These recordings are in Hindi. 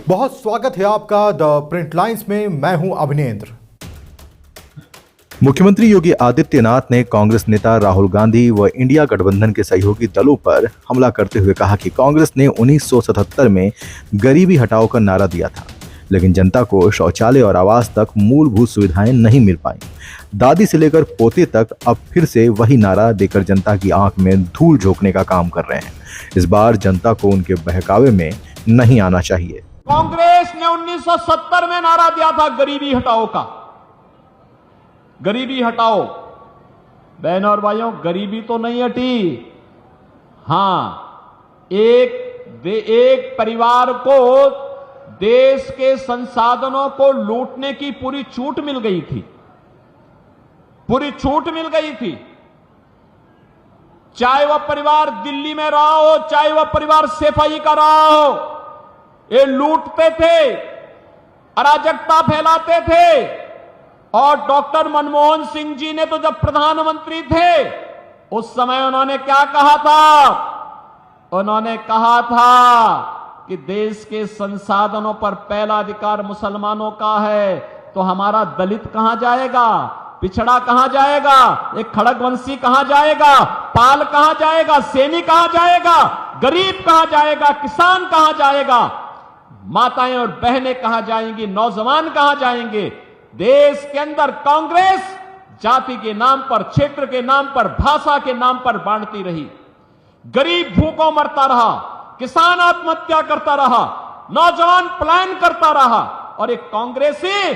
बहुत स्वागत है आपका द प्रिंट लाइंस में। मैं हूं अभिनेंद्र। मुख्यमंत्री योगी आदित्यनाथ ने कांग्रेस नेता राहुल गांधी व इंडिया गठबंधन के सहयोगी दलों पर हमला करते हुए कहा कि कांग्रेस ने 1977 में गरीबी हटाओ का नारा दिया था, लेकिन जनता को शौचालय और आवास तक मूलभूत सुविधाएं नहीं मिल पाई। दादी से लेकर पोते तक अब फिर से वही नारा देकर जनता की आंख में धूल झोंकने का काम कर रहे हैं। इस बार जनता को उनके बहकावे में नहीं आना चाहिए। कांग्रेस ने 1970 में नारा दिया था गरीबी हटाओ का। गरीबी हटाओ। बहनों और भाइयों, गरीबी तो नहीं हटी। हां, एक परिवार को देश के संसाधनों को लूटने की पूरी छूट मिल गई थी। पूरी छूट मिल गई थी। चाहे वह परिवार दिल्ली में रहा हो, चाहे वह परिवार सफाई का रहा हो, ये लूटते थे, अराजकता फैलाते थे। और डॉक्टर मनमोहन सिंह जी ने तो जब प्रधानमंत्री थे उस समय उन्होंने क्या कहा था? उन्होंने कहा था कि देश के संसाधनों पर पहला अधिकार मुसलमानों का है, तो हमारा दलित कहां जाएगा, पिछड़ा कहां जाएगा, एक खड़गवंशी कहां जाएगा, पाल कहां जाएगा, सैनिक कहां जाएगा, गरीब कहां जाएगा, किसान कहां जाएगा, माताएं और बहनें कहां जाएंगी, नौजवान कहां जाएंगे? देश के अंदर कांग्रेस जाति के नाम पर, क्षेत्र के नाम पर, भाषा के नाम पर बांटती रही। गरीब भूखों मरता रहा, किसान आत्महत्या करता रहा, नौजवान पलायन करता रहा। और एक कांग्रेसी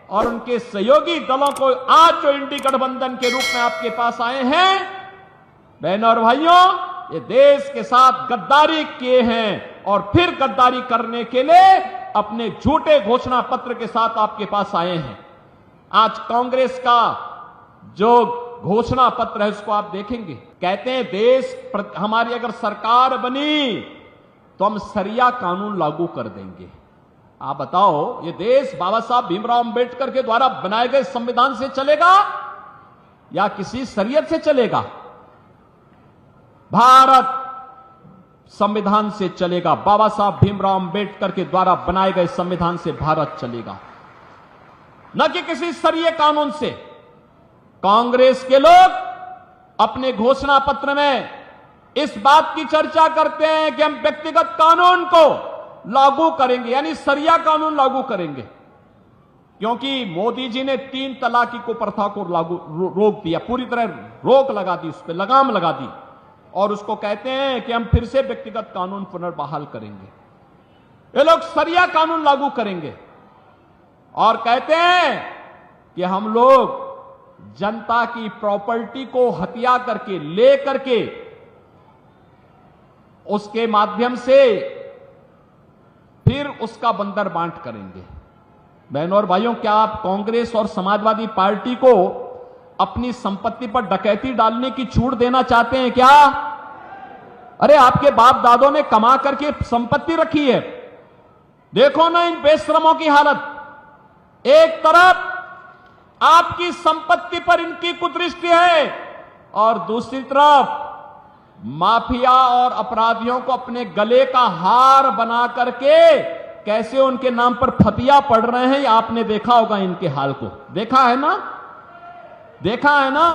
और उनके सहयोगी दलों को आज जो इंडी गठबंधन के रूप में आपके पास आए हैं, बहनों और भाइयों, ये देश के साथ गद्दारी किए हैं और फिर गद्दारी करने के लिए अपने झूठे घोषणा पत्र के साथ आपके पास आए हैं। आज कांग्रेस का जो घोषणा पत्र है उसको आप देखेंगे। कहते हैं देश हमारी अगर सरकार बनी तो हम शरिया कानून लागू कर देंगे। आप बताओ, ये देश बाबा साहब भीमराव अंबेडकर के द्वारा बनाए गए संविधान से चलेगा या किसी शरीयत से चलेगा? भारत संविधान से चलेगा। बाबा साहब भीमराव अंबेडकर के द्वारा बनाए गए संविधान से भारत चलेगा, न कि किसी शरीय कानून से। कांग्रेस के लोग अपने घोषणा पत्र में इस बात की चर्चा करते हैं कि हम व्यक्तिगत कानून को लागू करेंगे, यानी शरिया कानून लागू करेंगे, क्योंकि मोदी जी ने 3 तलाकी को प्रथा को रोक दिया, पूरी तरह रोक लगा दी, उस पर लगाम लगा दी। और उसको कहते हैं कि हम फिर से व्यक्तिगत कानून पुनर्बहाल करेंगे। ये लोग शरिया कानून लागू करेंगे और कहते हैं कि हम लोग जनता की प्रॉपर्टी को हत्या करके, ले करके, उसके माध्यम से फिर उसका बंदर बांट करेंगे। बहनों और भाइयों, क्या आप कांग्रेस और समाजवादी पार्टी को अपनी संपत्ति पर डकैती डालने की छूट देना चाहते हैं क्या? अरे आपके बाप दादों ने कमा करके संपत्ति रखी है। देखो ना इन बेशरमों की हालत। एक तरफ आपकी संपत्ति पर इनकी कुदृष्टि है और दूसरी तरफ माफिया और अपराधियों को अपने गले का हार बना करके कैसे उनके नाम पर फतिया पड़ रहे हैं। आपने देखा होगा इनके हाल को, देखा है ना? देखा है ना?